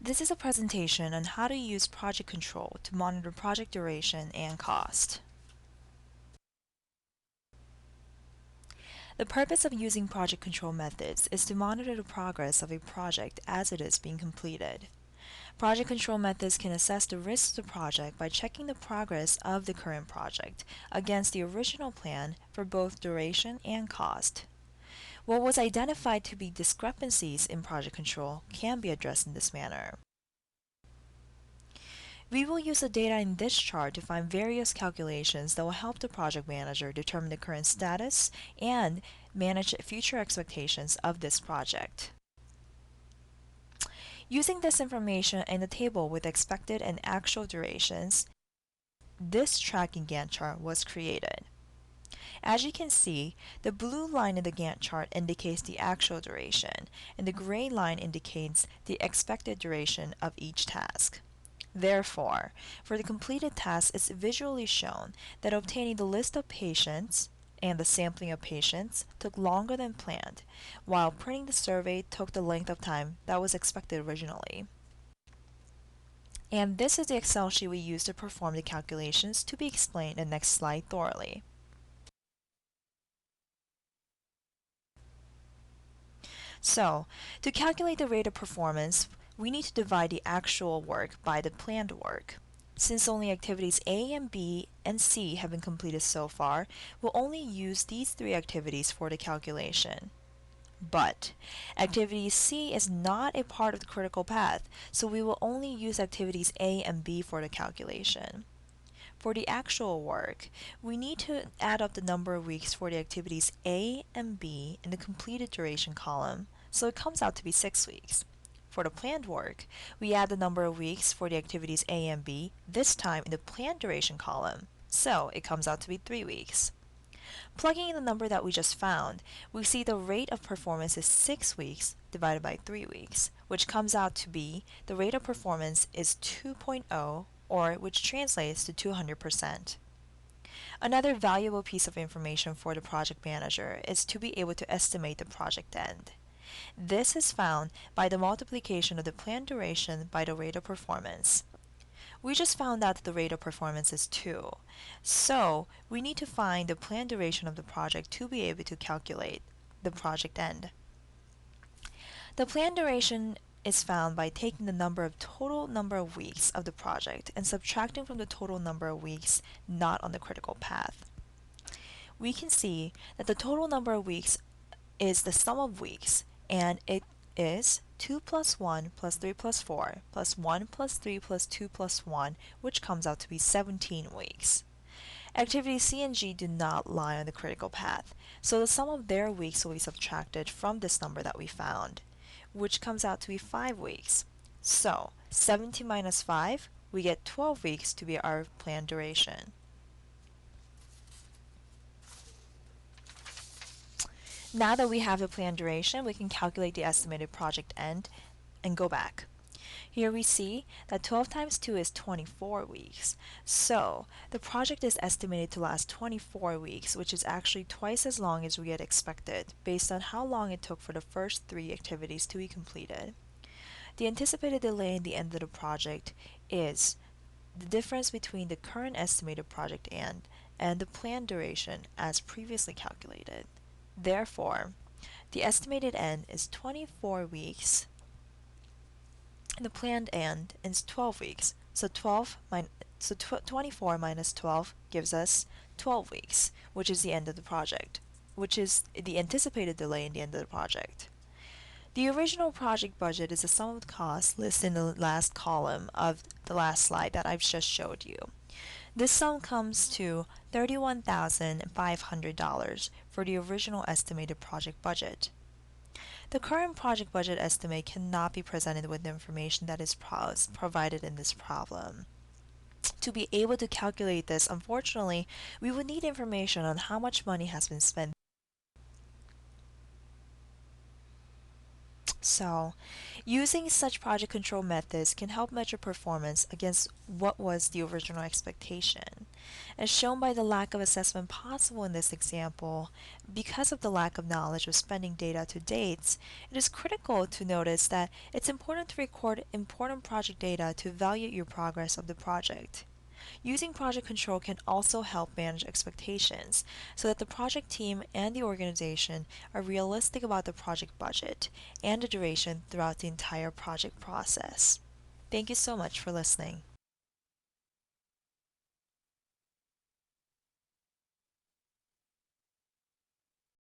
This is a presentation on how to use project control to monitor project duration and cost. The purpose of using project control methods is to monitor the progress of a project as it is being completed. Project control methods can assess the risks of the project by checking the progress of the current project against the original plan for both duration and cost. What was identified to be discrepancies in project control can be addressed in this manner. We will use the data in this chart to find various calculations that will help the project manager determine the current status and manage future expectations of this project. Using this information in the table with expected and actual durations, this tracking Gantt chart was created. As you can see, the blue line in the Gantt chart indicates the actual duration, and the gray line indicates the expected duration of each task. Therefore, for the completed task, it's visually shown that obtaining the list of patients and the sampling of patients took longer than planned, while printing the survey took the length of time that was expected originally. And this is the Excel sheet we used to perform the calculations, to be explained in the next slide thoroughly. So, to calculate the rate of performance, we need to divide the actual work by the planned work. Since only activities A and B and C have been completed so far, we'll only use these three activities for the calculation. But activity C is not a part of the critical path, so we will only use activities A and B for the calculation. For the actual work, we need to add up the number of weeks for the activities A and B in the completed duration column, so it comes out to be 6 weeks. For the planned work, we add the number of weeks for the activities A and B, this time in the planned duration column, so it comes out to be 3 weeks. Plugging in the number that we just found, we see the rate of performance is 6 weeks divided by 3 weeks, which comes out to be the rate of performance is 2.0, or which translates to 200%. Another valuable piece of information for the project manager is to be able to estimate the project end. This is found by the multiplication of the planned duration by the rate of performance. We just found out that the rate of performance is 2, so we need to find the planned duration of the project to be able to calculate the project end. The planned duration is found by taking the total number of weeks of the project and subtracting from the total number of weeks not on the critical path. We can see that the total number of weeks is the sum of weeks, and it is 2 plus 1 plus 3 plus 4 plus 1 plus 3 plus 2 plus 1, which comes out to be 17 weeks. Activities C and G do not lie on the critical path, so the sum of their weeks will be subtracted from this number that we found, which comes out to be 5 weeks. So, 17 minus 5, we get 12 weeks to be our planned duration. Now that we have the planned duration, we can calculate the estimated project end and go back. Here we see that 12 times 2 is 24 weeks. So, the project is estimated to last 24 weeks, which is actually twice as long as we had expected, based on how long it took for the first 3 activities to be completed. The anticipated delay in the end of the project is the difference between the current estimated project end and the planned duration as previously calculated. Therefore, the estimated end is 24 weeks, and the planned end is 12 weeks. So 24 minus 12 gives us 12 weeks, which is the end of the project, which is the anticipated delay in the end of the project. The original project budget is the sum of the costs listed in the last column of the last slide that I've just showed you. This sum comes to $31,500 for the original estimated project budget. The current project budget estimate cannot be presented with the information that is provided in this problem. To be able to calculate this, unfortunately, we would need information on how much money has been spent. So, using such project control methods can help measure performance against what was the original expectation. As shown by the lack of assessment possible in this example, because of the lack of knowledge of spending data to dates, it is critical to notice that it's important to record important project data to evaluate your progress of the project. Using project control can also help manage expectations so that the project team and the organization are realistic about the project budget and the duration throughout the entire project process. Thank you so much for listening.